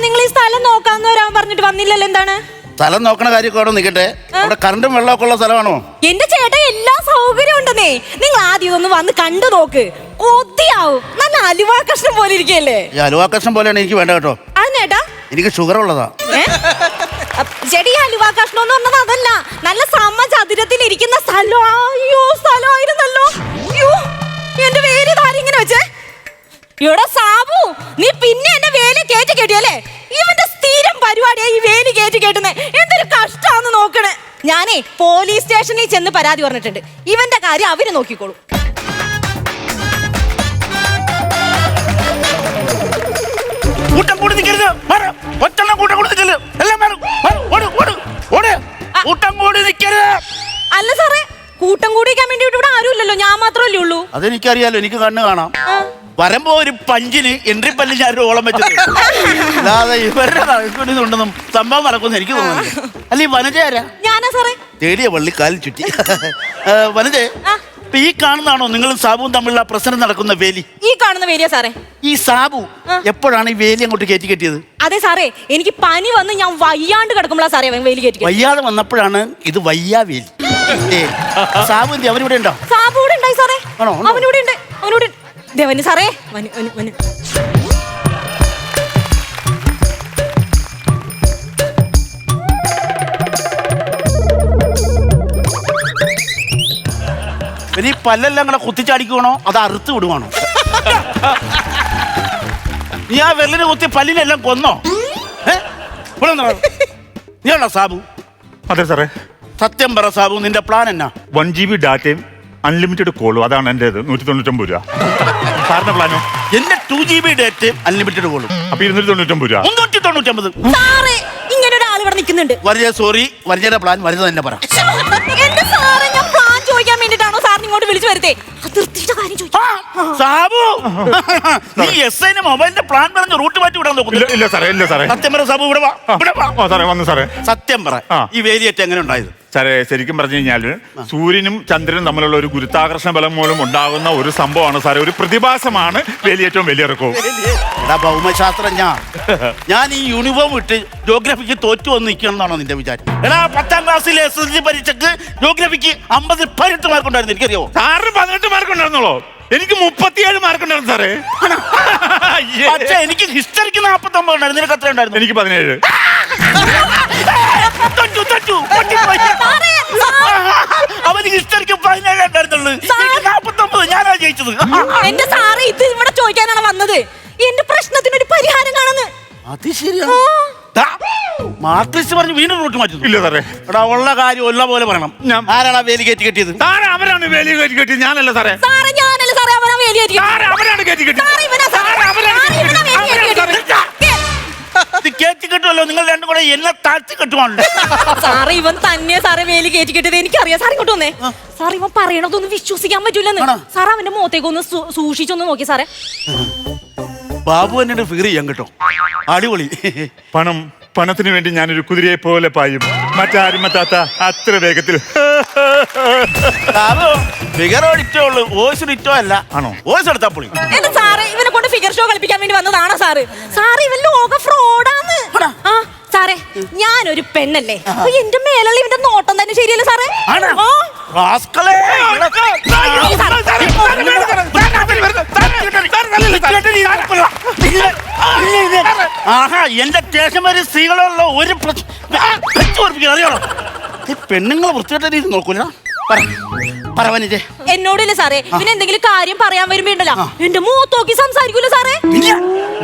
നിങ്ങൾ ഈ സ്ഥലം നോക്കാന്ന് വരാൻ പറഞ്ഞിട്ട് വന്നില്ലല്ലോ, എന്താണ്? സ്ഥലം നോക്കണ കാര്യമൊക്കെ അവിടെ നിൽക്കട്ടെ. അവിടെ കറണ്ടും വെള്ളമൊക്കെ ഉള്ള സ്ഥലമാണോ? എന്റെ ചേട്ടാ എല്ലാ സൗകര്യം ഉണ്ടെന്നേ. നിങ്ങൾ ആദ്യം ഒന്ന് വന്ന് കണ്ടു നോക്ക്, കൊതിയാവും. നല്ല അലുവാ കഷ്ണം പോലെ ഇരിക്കല്ലേ? ഈ അലുവാ കഷ്ണം പോലെയാണ് എനിക്ക് വേണ്ട കേട്ടോ. അതിനേട്ടാ എനിക്ക് ഷുഗർ ഉള്ളതാ. ചെടി അലുവാ കഷ്ണം എന്ന് പറഞ്ഞത് അതല്ല, നല്ല സമചതുരത്തിൽ ഇരിക്കുന്ന സ്ഥലം. അയ്യോ സ്ഥലമായിരുന്നല്ലോ. അയ്യോ എന്റെ വേര് ഇങ്ങനെ വെച്ചേ. ഇവിടെ സാബു, നീ പിന്നെ എന്നെ വേലി കയറ്റി കെട്ടിയല്ലേ? ഇവന്റെ സ്ഥിരം പരിപാടിയാ ഈ വേലി കയറ്റി കെട്ടുന്നേ. എന്തൊരു കഷ്ടാന്ന് നോക്കണേ. ഞാനേ പോലീസ് സ്റ്റേഷനിൽ ചെന്ന് പരാതി പറഞ്ഞിട്ടുണ്ട്. ഇവന്റെ കാര്യം അവര് നോക്കിക്കോളൂ. കൂട്ടം കൂടി നിൽക്കരുത്. ഒറ്റണ്ണം കൂട്ടം കൂടി നിൽക്കരുത്. എല്ലാം കൂട്ടം കൂടി നിൽക്കരുത്. അല്ല സാറേ, കൂട്ടം കൂടിക്കാൻ വേണ്ടി ഇവിടെ ആരുമില്ലല്ലോ, ഞാൻ മാത്രമല്ലേ ഉള്ളൂ. അതെനിക്കറിയാലോ, എനിക്ക് കണ്ണ് കാണാം. വരുമ്പോ ഒരു പഞ്ചിന് എൻട്രി പല്ല് ഞാൻ ഒരു ഓളം വെച്ചത്. അല്ലാതെ ഇവരുടെ ഉണ്ടെന്നും സംഭവം നടക്കുമെന്ന് എനിക്ക് തോന്നുന്നു. അല്ല, ഈ വനജ ആരാ? ഞാനാ സാറേ. തേടിയ വള്ളി കാലിൽ ചുറ്റി. വനജേ, ഈ കാണുന്നതാണോ നിങ്ങളും സാബുവും തമ്മിലുള്ള പ്രശ്നം നടക്കുന്ന വേലി? ഈ കാണുന്ന വേലിയാ സാറേ. ഈ സാബു എപ്പോഴാണ് ഈ വേലി അങ്ങോട്ട് കയറ്റി കെട്ടിയത്? അതെ സാറേ, എനിക്ക് പനി വന്ന് ഞാൻ വയ്യാണ്ട് കിടക്കുമ്പോഴാ സാറേ വേലി കയറ്റി. വയ്യാതെ വന്നപ്പോഴാണ് ഇത് വയ്യാ വേലി. സാബു എന്തി അവരിവിടെ ഉണ്ടോ? സാബു ഇവിടെ ഉണ്ടായി സാറേ. അവനിവിടെ ഉണ്ട്, അവനോട് ദേവന് സാറേ. ഈ പല്ലെല്ലാം കൂടെ കുത്തിച്ചാടിക്കുവാണോ അത് അറുത്ത് വിടുവാണോ? നീ ആ വെള്ളിന് കുത്തി പല്ലിനെല്ലാം കൊന്നോ? നീയാണോ സാബു? അതെ സാറേ. സത്യം പറ സാബു, നിന്റെ പ്ലാൻ എന്നാ? 1 GB ഡാറ്റയും അൺലിമിറ്റഡ് കോളും, അതാണ് എന്റേത്. 199 രൂപ. സാറിന്റെ പ്ലാനോ? എന്റെ 2 GB ഡേറ്റയും അൺലിമിറ്റഡ് കോളും. അപ്പൊ 299 രൂപ. 399. സാറേ, ഇങ്ങനെ ഒരാൾ ഇവിടെ നിൽക്കുന്നുണ്ട്. വരിക, സോറി, വരികയുടെ പ്ലാൻ വരുന്നത് തന്നെ പറ. എന്റെ സാറേ, ഞാൻ പ്ലാൻ ചോദിക്കാൻ വേണ്ടിട്ടാണോ സാറിന് ഇങ്ങോട്ട് വിളിച്ചു വരുത്തേ? അതിർത്തിയുടെ കാര്യം ചോദിക്കാം. സാബു, നീ എസ്ഐന് മൊബൈലിന്റെ പ്ലാൻ പറഞ്ഞ് റൂട്ട് മാറ്റി വിടാൻ നോക്കുന്നു. ഇല്ല സാറേ, ഇല്ല സാറേ. സത്യം പറ സാബു, ഇവിടെ വാ. സാറേ വന്നു സാറേ. സത്യം പറ, ഈ വേലിയേറ്റം എങ്ങനെ ഉണ്ടായത്? സാറേ, ശരിക്കും പറഞ്ഞു കഴിഞ്ഞാല് സൂര്യനും ചന്ദ്രനും തമ്മിലുള്ള ഒരു ഗുരുത്വാകർഷണ ബലം മൂലം ഉണ്ടാകുന്ന ഒരു സംഭവമാണ് സാറേ, ഒരു പ്രതിഭാസമാണ് വേലിയേറ്റവും വലിയിറക്കവും. ഭൗമശാസ്ത്രജ്ഞ, ഞാൻ ഈ യൂണിഫോം ഇട്ട് ജോഗ്രഫിക്ക് തോറ്റു വന്ന് നിൽക്കണം എന്നാണോ നിന്റെ വിചാരം? എടാ, 10ാം ക്ലാസ്സിലെ SSLC പരീക്ഷക്ക് ജോഗ്രഫിക്ക് 50 18 മാർക്ക് ഉണ്ടായിരുന്നു. എനിക്കറിയോ? സാറിന് 18 മാർക്ക് ഉണ്ടായിരുന്നോളൂ? എനിക്ക് 37 മാർക്ക് ഉണ്ടായിരുന്നു സാറേ. പക്ഷേ എനിക്ക് ഹിസ്റ്ററിക്ക് 49 ഉണ്ടായിരുന്നു. നിനക്ക് എത്ര ഉണ്ടായിരുന്നു? എനിക്ക് 17. അവന് ഹിസ്റ്ററിക്ക് 17 ഉണ്ടായിരുന്നുള്ളൂ. 49. ഞാനാ ജയിച്ചത്. എന്റെ സാറേ, ഇത് ഇവിടെ ചോദിക്കാനാണ് വന്നത്. എന്റെ പ്രശ്നത്തിനൊരു പരിഹാരം കാണുന്നു. അത് ശരിയാണ്. മാർക്ക് ലിസ്റ്റ് പറഞ്ഞ് വീണ്ടും റൂട്ട് മാറ്റുന്നു. ഇല്ല സാറേ. എടാ, ഉള്ള കാര്യം ഉള്ള പോലെ പറയണം. ആരാണ് വേലി കയറ്റി കെട്ടിയത്? സാറേ, അവരാണ് വേലി കയറ്റി കെട്ടിയത്, ഞാനല്ല സാറേ. സാറേ, ഞാനല്ല സാറേ, അവനാ വേലി കയറ്റി കെട്ടിയത്. അവരാണ് കയറ്റി കെട്ടിയത്. കയറ്റി കെട്ടുമല്ലോ, നിങ്ങൾ രണ്ടും കൂടെ എന്നെ താഴ്ത്തി കെട്ടുവാണല്ലോ. സാറേ, ഇവൻ തന്നെ സാറേ വേലി കയറ്റി കെട്ടിയത്. എനിക്കറിയാം. സാറേ ഇങ്ങോട്ട് വന്നേ. സാർ, ഇവൻ പറയണതൊന്നും വിശ്വസിക്കാൻ പറ്റൂലെന്ന്. സാർ അവന്റെ മുഖത്തേക്കൊന്ന് സൂക്ഷിച്ചൊന്ന് നോക്കി സാറേ. ബാബു എന്നോട് ഫിഗർ ചെയ്യാൻ കേട്ടോ. അടിപൊളി. പണത്തിന് വേണ്ടി ഞാനൊരു കുതിരയെ പോലെ പായും, മറ്റാരും എത്താത്ത അത്ര വേഗത്തിൽ. ഫിഗർ ഇറ്റോ ഉള്ളു, വോയിസ് ഇറ്റോ അല്ല. ആണോ? വോയിസ് എടുത്താ പൊളി. എന്റെ സാറേ, ഇവനെ കൊണ്ട് ഫിഗർ ഷോ കളിപ്പിക്കാൻ വേണ്ടി വന്നതാണോ സാറ്? സാറ് ഇവൻ ലോക ഫ്രോഡാന്ന്. സാറേ, ഞാനൊരു പെണ്ണല്ലേ, എന്റെ മേലുള്ള ഇവന്റെ നോട്ടം തന്നെ ശരിയല്ല സാറേ. ആഹാ, എന്റെ സ്റ്റേഷൻ വരെ സ്ത്രീകളുള്ള ഒരു അറിയാമോ? പെണ്ണുങ്ങളെ വൃത്തികെട്ട രീതി നോക്കൂല. എന്നോടില്ല സാറേ, പിന്നെ എന്തെങ്കിലും കാര്യം പറയാൻ വരുമ്പോണ്ടല്ലോ എന്റെ മുഖത്ത് നോക്കി സംസാരിക്കൂല സാറേ.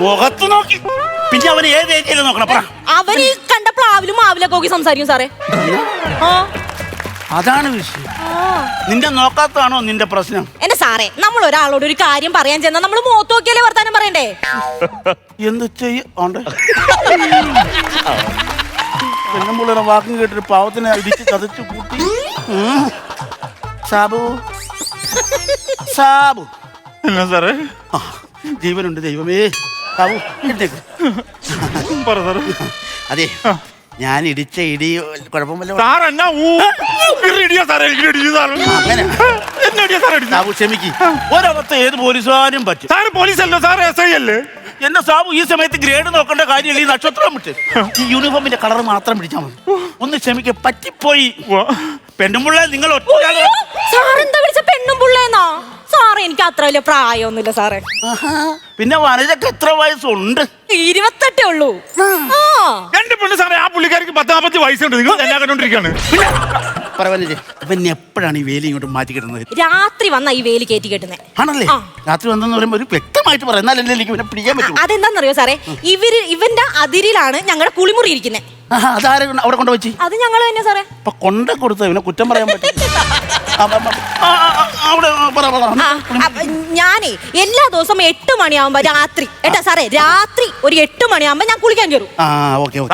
മുഖത്ത് നോക്കി പിന്നെ അവന് ഏത് ഏരിയയിൽ നോക്കണം? അവൻ ഈ കണ്ട പ്ലാവിലും മാവിലൊക്കെ നോക്കി സംസാരിക്കും സാറേ. അതാണ് വിഷയം. നിന്റെ നോക്കാത്തതാണോ നിന്റെ പ്രശ്നം? എന്റെ സാറേ, നമ്മൾ ഒരാളോട് ഒരു കാര്യം പറയാൻ ചെന്നാൽ നമ്മൾ മുഖത്ത് നോക്കിയാലേ വർത്താനം പറയണ്ടേ? എന്ത് ചെയ്യണ്ട് പെണ്ണുമ്പിള്ളേരെ വാക്കും കേട്ടിട്ട് പാവത്തിനെ ഇടിച്ച് ചതച്ചു കൂട്ടി. സാബു, സാബു. എന്നാ സാറേ? ജീവനുണ്ട് ദൈവമേ. സാബു, അതെ, ഞാൻ ഇടിച്ച ഇടി കുഴപ്പമില്ല. സാബു ക്ഷമിക്ക്. ഒരവസ്ഥ ഏത് പോലീസുകാരും പറ്റും. പോലീസല്ലോ സാർ, SI അല്ലേ? എന്റെ സാബു ഈ സമയത്ത് ഗ്രേഡ് നോക്കേണ്ട കാര്യമില്ല, ഈ നക്ഷത്രം വിട്ട് ഈ യൂണിഫോമിന്റെ കളർ മാത്രം പിടിച്ചാൽ മതി. ഒന്ന് ക്ഷമിക്ക, പറ്റിപ്പോയി. പെണ്ണുമ്പുള്ള നിങ്ങൾ ഒറ്റയാള്. സാറെന്താ വിളിച്ച പെണ്ണും പുള്ളേന്നാ? സാറേ എനിക്ക് അത്ര വലിയ പ്രായമൊന്നുമില്ല സാറേ. പിന്നെ വനജക്ക് എത്ര വയസ്സുണ്ട്? 28 ഉള്ളൂ. എന്റെ പെണ്ണ് സാറേ, ആ പുള്ളിക്കാരിക്ക് 10-50 വയസ്സുണ്ട്. നിങ്ങൾ എല്ലാം കണ്ടോണ്ടിരിക്കാണ്. പിന്നെ എപ്പോഴാണ് ഈ വേലി ഇങ്ങോട്ട് മാറ്റി കിട്ടുന്നത്? രാത്രി വന്നാ ഈ വേലി കയറ്റി കെട്ടുന്നേ. ആണല്ലേ? രാത്രി വന്നെന്ന് പറയുമ്പോ ഒരു വ്യക്തമായിട്ട് പറയാം, എന്നാലല്ലേ എനിക്ക് ഇവനെ പിടിക്കാൻ പറ്റും. അതെന്താന്നറിയോ സാറേ, ഇവന്റെ അതിരിലാണ് ഞങ്ങളുടെ കുളിമുറി ഇരിക്കുന്നത്. അതാരെ അവിടെ കൊണ്ടുവച്ച്? അത് ഞങ്ങൾ തന്നെ സാറേ. അപ്പൊ കൊണ്ട കൊടുത്ത ഇവനെ കുറ്റം പറയാൻ പറ്റും? ഞാനേ എല്ലാ ദിവസവും 8 മണിയാവുമ്പോ രാത്രി ഏട്ടാ സാറേ, രാത്രി ഒരു 8 മണിയാവുമ്പോ ഞാൻ കുളിക്കാൻ കയറും.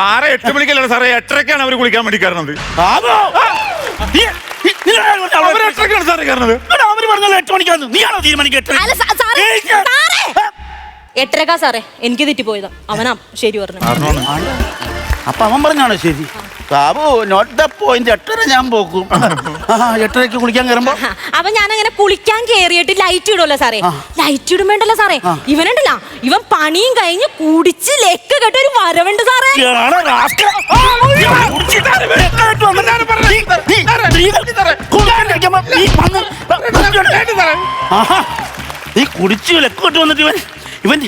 സാറേ 8 മണിക്കല്ല സാറേ, 8:30ക്കാണ് അവർ കുളിക്കാൻ വേണ്ടി കയറുന്നത്. അവര് 8:30ക്കാണ് സാറേ കയറുന്നത്. അവര് പറഞ്ഞല്ലോ 8 മണിക്കാന്ന്. നീയാണോ തീരുമാനിക്കുക? 8:30 സാറേ, എനിക്ക് തെറ്റിപ്പോയതാ. അവനാ ശരി പറഞ്ഞു. അപ്പൊ അവൻ പറഞ്ഞാണോ ശരി? Sabu not the point. 8:30 ഞാൻ പോക്കും. 8:30ക്ക് കുളിക്കാൻ കയറുമ്പോ അപ്പൊ ഞാൻ അങ്ങനെ കുളിക്കാൻ കേറിയിട്ട് ലൈറ്റ് ഇടുമല്ലോ സാറേ. ലൈറ്റ് ഇടുമ്പോണ്ടല്ലോ സാറേ, ഇവനുണ്ടല്ല, ഇവൻ പണിയും കഴിഞ്ഞ് കുടിച്ച് ലെക്ക് കെട്ട ഒരു വരവുണ്ട് സാറേ. നീ കുടിച്ച് ലെക്ക് കെട്ട് വന്നിട്ട് ഇവൻ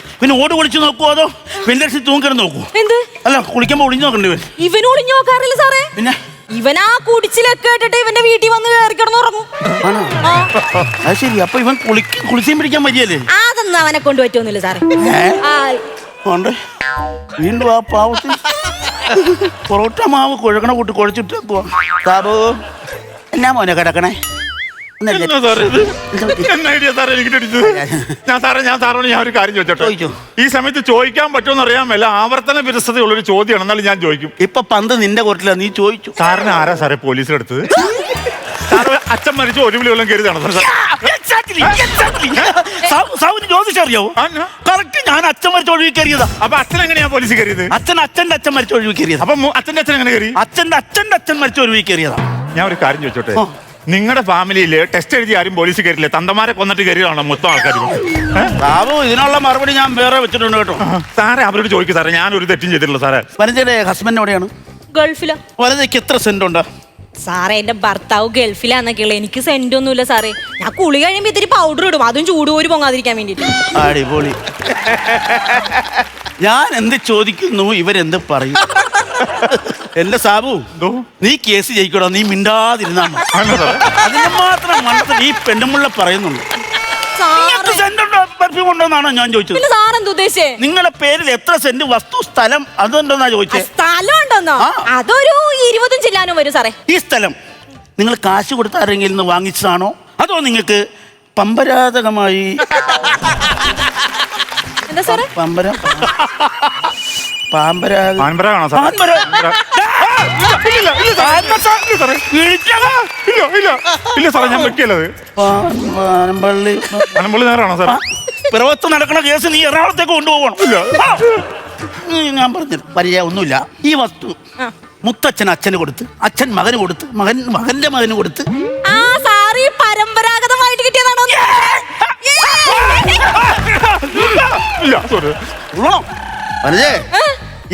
ഓട് കുളിച്ച് നോക്കുവോ അതോ വെല്ലടിച്ച് തൂങ്ങിക്കിടന്ന് നോക്കൂ? എന്ത്? അല്ല, കുളിക്കുമ്പോ ഒളിഞ്ഞു നോക്കണ്ട ഇവൻ. ഇവൻ ഒളിഞ്ഞു നോക്കാറില്ല സാറേ. പിന്നെ ഇവനാ കുടിച്ചിലൊക്കെ കേട്ടിട്ട് ഇവന്റെ വീട്ടിൽ വന്ന് കയറി കിടന്നുറങ്ങും. അത് ശരി. അപ്പൊ ഇവൻ കുളിച്ചും പിടിക്കാൻ മതിയല്ലേ? അതൊന്നും അവനെ കൊണ്ട് പറ്റുമൊന്നുമില്ല സാറേ. വീണ്ടും ആ പാവത്തിൽ പൊറോട്ട മാവ് കുഴക്കണ കൂട്ടി കുഴച്ചിട്ട് സാബു എന്നാ മോനെ കിടക്കണേ? ഞാൻ ഒരു കാര്യം ചോദിച്ചോട്ടെ. ഈ സമയത്ത് ചോദിക്കാൻ പറ്റുമെന്ന് അറിയാൻ മേല, ആവർത്തന വിരസതയുള്ളൊരു ചോദ്യമാണ്. എന്നാലും ഞാൻ ചോദിക്കും. ഇപ്പൊ പന്ത് നിന്റെ കോർട്ടിലാ, നീ ചോദിച്ചു. സാറിന് ആരാ സാറേ പോലീസിലെടുത്തത്? സാറ് അച്ഛൻ മരിച്ചു ഒരു വിളി വല്ലതും കരുതാണ് സാബുന് ജ്യോതിഷറിയാവോ? കറക്റ്റ്, ഞാൻ അച്ഛൻ മരിച്ച ഒഴിവ് കയറിയതാ. അപ്പൊ അച്ഛൻ എങ്ങനെയാ പോലീസ് കയറിയത്? അച്ഛൻ്റെ അച്ഛൻ മരിച്ച ഒഴിവ് കയറിയത്. അപ്പൊ അച്ഛൻ്റെ അച്ഛൻ എങ്ങനെ കയറി? അച്ഛൻ്റെ അച്ഛൻ മരിച്ച ഒഴിവ് കയറിയതാ. ഞാൻ ഒരു കാര്യം ചോദിച്ചോട്ടെ, നിങ്ങളുടെ ഫാമിലിയില് ടെസ്റ്റ് എഴുതി ആരും പോലീസ് കയറില്ല, തന്തമാരെ കൊന്നിട്ട് കയറിയതാണോ മൊത്തം ആൾക്കാർ? സാബു ഇതിനുള്ള മറുപടി ഞാൻ വേറെ വെച്ചിട്ടുണ്ട് കേട്ടോ. സാറേ അവരോട് ചോദിക്കും സാറേ, ഞാൻ ഒരു തെറ്റും ചെയ്തിട്ടില്ല സാറേ. വനജയുടെ ഹസ്ബൻഡ് എവിടെയാണ്? ഗൾഫിലാ. വനജയ്ക്ക് എത്ര സെന്റ് ഉണ്ട്? സാറേ എന്റെ ഭർത്താവ് ഗൾഫിലാന്നൊക്കെയുള്ള, എനിക്ക് സെന്റ് ഒന്നുമില്ല സാറേ. ഞാൻ കുളി കഴിയുമ്പോ ഇത്തിരി പൗഡർ ഇടും, അതും ചൂടുപോരി പൊങ്ങാതിരിക്കാൻ വേണ്ടിട്ട്. അടിപൊളി. ഞാൻ എന്ത് ചോദിക്കുന്നു ഇവരെന്ത് പറയും? എന്റെ സാബു, നീ കേസ് ജയിക്കണോ? നീ മിണ്ടാതിരുന്നാ അതിന് മാത്രം മണ്ടത്തിൽ ഈ പെണ്ണുമുള്ള പറയുന്നുണ്ട്. ഉണ്ടോന്നാണോ ഞാൻ ചോദിച്ചത്? നിങ്ങളുടെ പേരിൽ എത്ര സെന്റ് വസ്തു സ്ഥലം അതുണ്ടോന്നാ ചോദിച്ചത്? സ്ഥലം ഉണ്ടോന്നോ? അതൊരു 20 ചില്ലാനും വരും സാറേ. ഈ സ്ഥലം നിങ്ങൾ കാശ് കൊടുത്ത് ആരെങ്കിലും നിന്ന് വാങ്ങിച്ചതാണോ അതോ നിങ്ങൾക്ക് പമ്പരാതകമായി? എന്താ സാറേ? പിറവത്ത് നടക്കുന്ന കേസ് നീ എറണാകുളത്തേക്ക് കൊണ്ടുപോകണം. ഞാൻ പറഞ്ഞു പരിചയം ഒന്നുമില്ല. ഈ വസ്തു മുത്തച്ഛൻ അച്ഛന് കൊടുത്ത്, അച്ഛൻ മകന് കൊടുത്ത്, മകന്റെ മകന് കൊടുത്ത്. പരമ്പരാഗതമായിട്ട് കിട്ടിയതാണോ?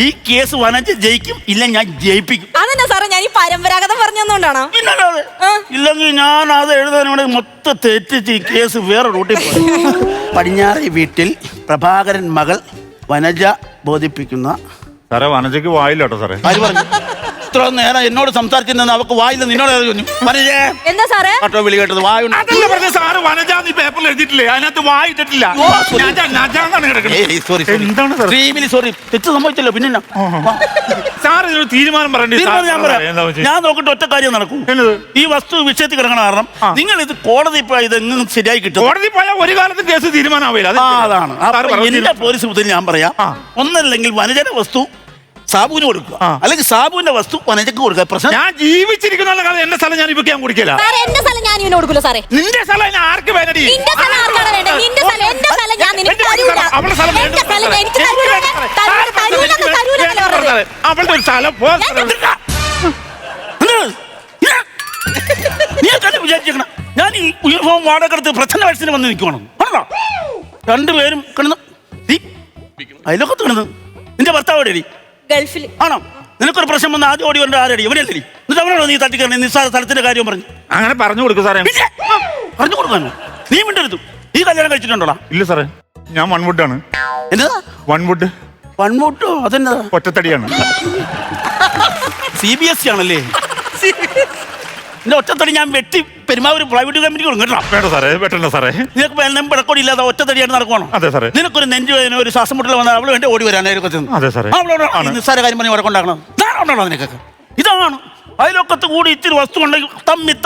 ഈ കേസ് വനജ ജയിക്കും, ഇല്ല ഞാൻ ജയിപ്പിക്കും. അതെന്നാ സാറേ, ഞാൻ ഈ പരമ്പരാഗതം പറഞ്ഞോണ്ടാണോ? ഇല്ലെങ്കിൽ ഞാൻ അത് എഴുതാനോട് മൊത്തം തെറ്റിച്ച് ഈ കേസ് വേറെ റൂട്ടിൽ പോയി. പടിഞ്ഞാറേ വീട്ടിൽ പ്രഭാകരൻ മകൾ വനജ ബോധിപ്പിക്കുന്ന. സാറേ വനജയ്ക്ക് വായില്ല കേട്ടോ സാറേ. ആര് പറഞ്ഞു? ഇത്ര നേരം എന്നോട് സംസാരിച്ചിരുന്ന അവക്ക് വായില്ല, നിന്നോട് എന്താ സാറേ കേട്ടോ വിളി കേട്ടത്? വായു സാറ് വനജ നീ പേപ്പറിൽ എഴുതിയിട്ടില്ലേ? അതിനകത്ത് വായിട്ടിട്ടില്ല. സോറി, തെറ്റ് സംഭവിച്ചല്ലോ. പിന്നെ സാർ ഇതിനൊരു തീരുമാനം പറയണ്ടേ? ഞാൻ നോക്കിട്ട് ഒറ്റ കാര്യം നടക്കും. ഈ വസ്തു വിഷയത്തിൽ കിടക്കണ കാരണം നിങ്ങൾ ഇത് കോടതി പോയാൽ ഇതെങ്ങനെ ശരിയായി കിട്ടും? കോടതി പോയാൽ ഒരു കാലത്ത് കേസ് തീരുമാനമാവില്ല. അതാണ് എന്റെ പോലീസ് ബുദ്ധിയിൽ ഞാൻ പറയാം. ഒന്നല്ലെങ്കിൽ വനജയുടെ വസ്തു സാബുവിന് കൊടുക്കുക, അല്ലെങ്കിൽ സാബുവിന്റെ വസ്തു വനജയ്ക്ക് കൊടുക്കുക. പ്രശ്നം ഞാൻ ജീവിച്ചിരിക്കുന്ന കാലം എന്റെ സ്ഥലം ഞാൻ ഇപ്പൊ ഞാൻ കുടിക്കില്ല. എന്റെ സ്ഥലം ഞാൻ ഇവന് കൊടുക്കില്ല സാറേ. നിന്റെ സ്ഥലം ആർക്ക് വേണ്ടി? അവളുടെ ഒരു സ്ഥലം വിചാരിച്ചേക്കണം. ഞാൻ ഈ യൂണിഫോം വാടക എടുത്ത് പ്രശ്ന വയസ്സിന് വന്ന് നിൽക്കണം. രണ്ടുപേരും കിടന്ന് അതിലൊക്കെ വീണത് നിന്റെ ഭർത്താവ് എവിടെയടി? ഗൾഫിൽ. ആണോ? നിനക്കൊരു പ്രശ്നം വന്ന് ആദ്യം ഓടി വരേണ്ട ആരടി? ഇവനല്ലേ? എന്നിട്ട് അവനാണോ നീ തട്ടിക്കറണേ നിസ്സാര സ്ഥലത്തിന്റെ കാര്യം പറഞ്ഞു? അങ്ങനെ പറഞ്ഞു കൊടുക്കും സാറേ. പിന്നെ, പറഞ്ഞു കൊടുക്കാനോ? നീ മിണ്ടരുത്. നീ കല്യാണം കഴിച്ചിട്ടുണ്ടോടാ? ഇല്ല സാറേ, ഞാൻ വൺവുഡാണ്. എന്നതാ വൺവുഡ്? വൺവുഡോ? അതെന്നതാ? ഒറ്റത്തടിയാണ്. CBSE ആണല്ലേ? എന്റെ ഒറ്റത്തടി ഞാൻ വെട്ടി പെരുമാവൂർ പ്രൈവറ്റ് കമ്പനി കേട്ടോ. വേണ്ട സാറേ, വെട്ടണ്ട സാറേ. നിനക്ക് പിടക്കോടി ഇല്ലാതെ ഒറ്റത്തടിയായിട്ട് നടക്കുവാണോ? അതെ സാറേ. നിനക്കൊരു നെഞ്ചുവേദന ഒരു ശ്വാസം മുട്ടൽ വന്നാൽ അവള് വേണ്ടി ഓടി വരാൻ അതെ സാറേ. നിസ്സാര കാര്യം പറഞ്ഞ് വഴക്കുണ്ടാക്കണം. ധാരണ നിനക്കൊക്കെ ഇതാണ്. അയലൊക്കത്ത് കൂടി ഇത്തിരി വസ്തു ഉണ്ടെങ്കിൽ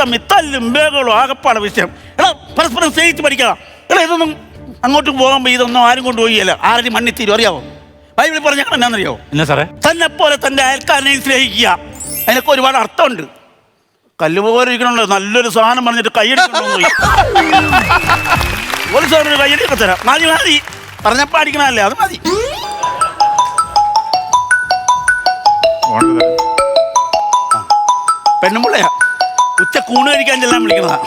തമ്മി തല്ലും ബേഗുകളും ആകപ്പാടെ വിഷയം. എടാ പരസ്പരം സ്നേഹിച്ച് പഠിക്കണം. എടാ ഇതൊന്നും അങ്ങോട്ട് പോകുമ്പോൾ ഇതൊന്നും ആരും കൊണ്ടുപോയില്ല. ആരും മണ്ണി തീരും. അറിയാവോ? ബൈബിളിൽ പറഞ്ഞ എന്നാന്നറിയാവോ? ഇല്ല സാറേ. തന്നെ പോലെ തന്റെ അയൽക്കാരനെ സ്നേഹിക്കുക. അതിനൊക്കെ ഒരുപാട് അർത്ഥമുണ്ട്. കല്ലുപോലെ ഇരിക്കണുണ്ട്. നല്ലൊരു സാധനം പറഞ്ഞിട്ട് കൈയടിക്കണോ? ഒരു സാധനം കൈയടിയൊക്കെ തരാം. മതി പറഞ്ഞപ്പോ അടിക്കണല്ലേ? അത് മതി. പെണ്ണുമ്പിള്ളയാ ഉച്ച കൂണ് കഴിക്കാൻ ചെല്ലാൻ വിളിക്കണതാ.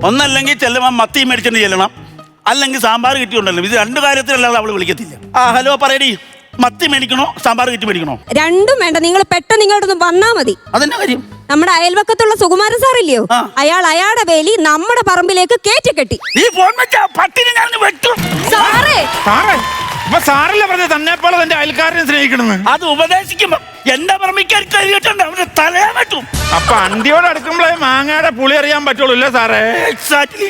ഒന്നല്ലെങ്കിൽ ചെല്ലുമ്പോൾ മത്തി മേടിച്ചിട്ട് ചെല്ലണം, അല്ലെങ്കിൽ സാമ്പാർ കിട്ടിയുണ്ടല്ലോ. ഇത് രണ്ട് കാര്യത്തിലല്ലാതെ അവള് വിളിക്കത്തില്ല. ഹലോ പറയടി, മത്തി മേടിക്കണോ സാമ്പാർ കിട്ടി മേടിക്കണോ? രണ്ടും വേണ്ട, നിങ്ങൾ പെട്ടെന്ന് ഇങ്ങോട്ടൊന്ന് വന്നാ മതി. അതെന്നാ കാര്യം? നമ്മുടെ അയൽവക്കത്തുള്ള സുകുമാരൻ സാറില്ലയോ, അയാളുടെ വേലി നമ്മുടെ പറമ്പിലേക്ക് കയറ്റി. നീ ഫോൺ വെച്ചാ പട്ടിനെ ഞാൻ വെട്ടും. സാറേ സാറല്ലേ പറഞ്ഞ തന്നെ പോലെ തന്റെ അയൽക്കാരനെ സ്നേഹിക്കണമെന്ന്? അത് ഉപദേശിക്കുമ്പോ എന്റെ പറമ്പിക്കാൻ കഴിയിട്ടുണ്ട് അവന്റെ തലയാൻ പറ്റും. അപ്പൊ അന്തിയോട് അടുക്കുമ്പോഴേ മാങ്ങയുടെ പുളി അറിയാൻ പറ്റുള്ളൂ അല്ലേ സാറേ? എക്സാക്ട്ലി.